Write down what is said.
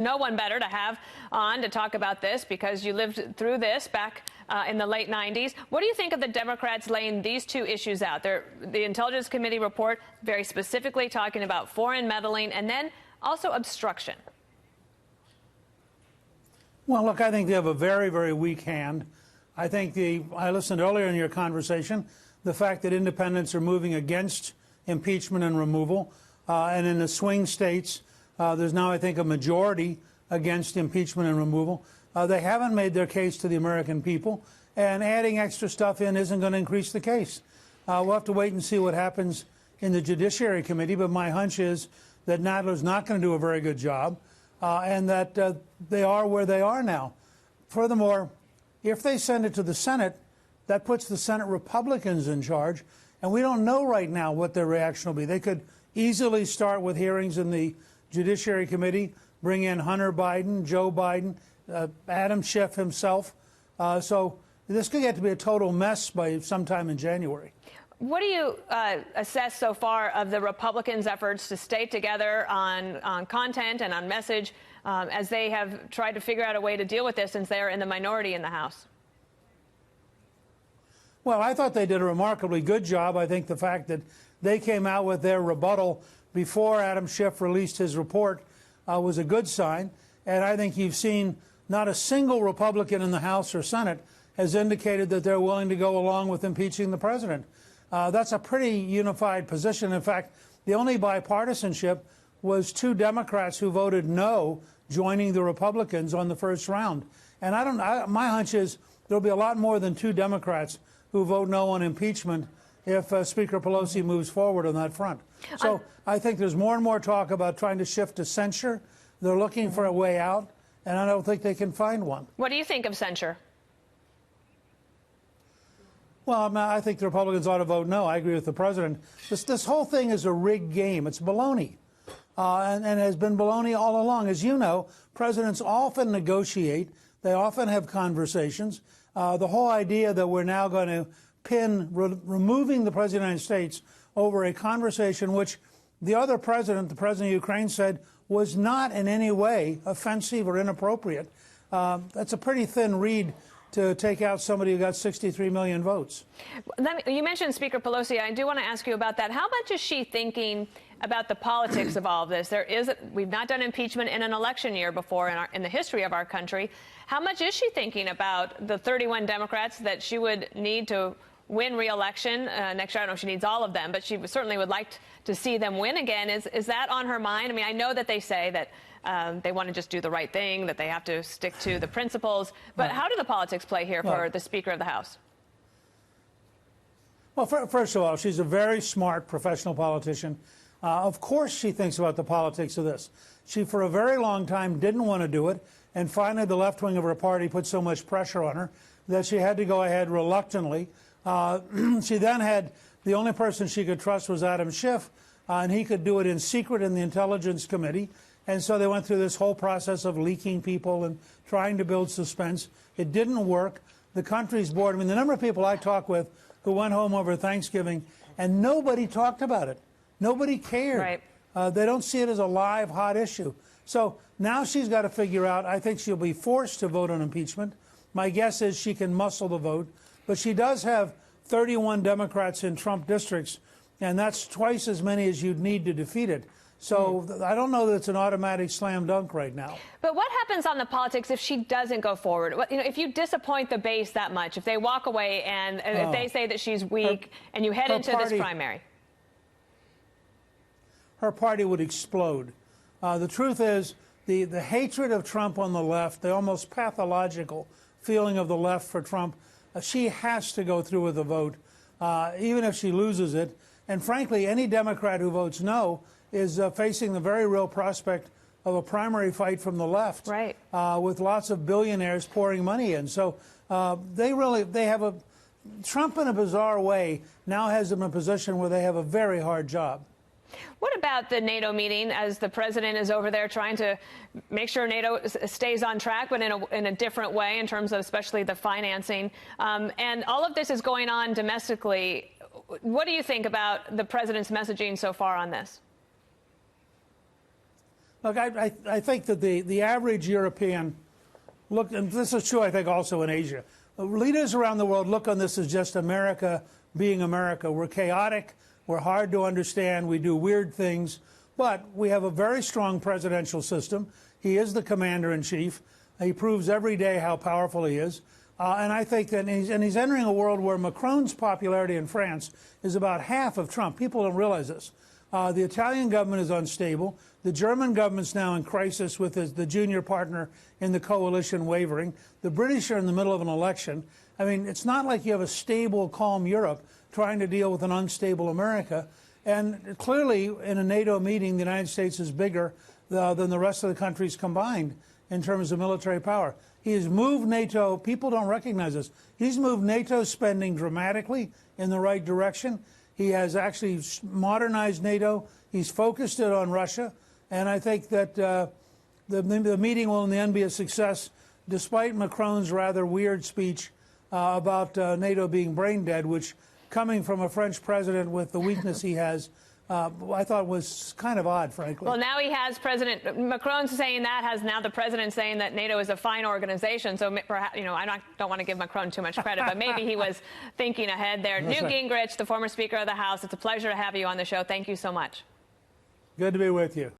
No one better to have on to talk about this because you lived through this back in the late 90s. What do you think of the Democrats laying these two issues out? The Intelligence Committee report very specifically talking about foreign meddling and then also obstruction. Well, look, I think they have a very, very weak hand. I think I listened earlier in your conversation, the fact that independents are moving against impeachment and removal, and in the swing states, there's now, I think, a majority against impeachment and removal. They haven't made their case to the American people, and adding extra stuff in isn't going to increase the case. We'll have to wait and see what happens in the Judiciary Committee, but my hunch is that NATO's not going to do a very good job, and that they are where they are now. Furthermore, if they send it to the Senate, that puts the Senate Republicans in charge, and we don't know right now what their reaction will be. They could easily start with hearings in the Judiciary Committee, bring in Hunter Biden, Joe Biden, Adam Schiff himself. So this could get to be a total mess by sometime in January. What do you assess so far of the Republicans' efforts to stay together on content and on message as they have tried to figure out a way to deal with this since they are in the minority in the House? Well, I thought they did a remarkably good job. I think the fact that they came out with their rebuttal before Adam Schiff released his report was a good sign. And I think you've seen not a single Republican in the House or Senate has indicated that they're willing to go along with impeaching the president. That's a pretty unified position. In fact, the only bipartisanship was 2 Democrats who voted no, joining the Republicans on the first round. And my hunch is there'll be a lot more than 2 Democrats who vote no on impeachment if Speaker Pelosi moves forward on that front. So I think there's more and more talk about trying to shift to censure. They're looking for a way out, and I don't think they can find one. What do you think of censure? Well, I think the Republicans ought to vote no. I agree with the president. This whole thing is a rigged game. It's baloney, and has been baloney all along. As you know, presidents often negotiate. They often have conversations. The whole idea that we're now going to pin removing the President of the United States over a conversation which the other president, the president of Ukraine, said was not in any way offensive or inappropriate. That's a pretty thin reed to take out somebody who got 63 million votes. You mentioned Speaker Pelosi. I do want to ask you about that. How much is she thinking about the politics of all of this? We've not done impeachment in an election year before in the history of our country. How much is she thinking about the 31 Democrats that she would need to win re-election next year? I don't know if she needs all of them, but she certainly would like to see them win again. Is that on her mind? I mean, I know that they say that they want to just do the right thing, that they have to stick to the principles. But how do the politics play here for the Speaker of the House? Well, first of all, she's a very smart professional politician. Of course she thinks about the politics of this. She, for a very long time, didn't want to do it. And finally, the left wing of her party put so much pressure on her that she had to go ahead reluctantly. She then had the only person she could trust was Adam Schiff, and he could do it in secret in the Intelligence Committee. And so they went through this whole process of leaking people and trying to build suspense. It didn't work. The country's bored. I mean, the number of people I talk with who went home over Thanksgiving, and nobody talked about it. Nobody cared. Right. They don't see it as a live, hot issue. So now she's got to figure out, I think she'll be forced to vote on impeachment. My guess is she can muscle the vote. But she does have 31 Democrats in Trump districts, and that's twice as many as you'd need to defeat it. So I don't know that it's an automatic slam dunk right now. But what happens on the politics if she doesn't go forward? If you disappoint the base that much, if they walk away and if they say that she's weak and you head into this primary? Her party would explode. The truth is, the hatred of Trump on the left, the almost pathological feeling of the left for Trump, she has to go through with the vote, even if she loses it. And frankly, any Democrat who votes no is facing the very real prospect of a primary fight from the left, right, with lots of billionaires pouring money in. So they have a Trump, in a bizarre way, now has them in a position where they have a very hard job. What about the NATO meeting, as the president is over there trying to make sure NATO stays on track, but in a different way in terms of especially the financing? And all of this is going on domestically. What do you think about the president's messaging so far on this? Look, I think that the average European look, and this is true, I think, also in Asia. Leaders around the world look on this as just America being America. We're chaotic. We're hard to understand. We do weird things. But we have a very strong presidential system. He is the commander-in-chief. He proves every day how powerful he is. And I think that he's entering a world where Macron's popularity in France is about half of Trump. People don't realize this. The Italian government is unstable. The German government's now in crisis with the junior partner in the coalition wavering. The British are in the middle of an election. I mean, it's not like you have a stable, calm Europe trying to deal with an unstable America. And clearly, in a NATO meeting, the United States is bigger than the rest of the countries combined in terms of military power. He has moved NATO. People don't recognize this. He's moved NATO spending dramatically in the right direction. He has actually modernized NATO. He's focused it on Russia. And I think that the meeting will in the end be a success, despite Macron's rather weird speech about NATO being brain dead, which, coming from a French president with the weakness he has, I thought was kind of odd, frankly. Well, now he has President Macron saying that, has now the president saying that NATO is a fine organization. So perhaps, you know, I don't want to give Macron too much credit, but maybe he was thinking ahead there. Newt Gingrich, the former Speaker of the House, it's a pleasure to have you on the show. Thank you so much. Good to be with you.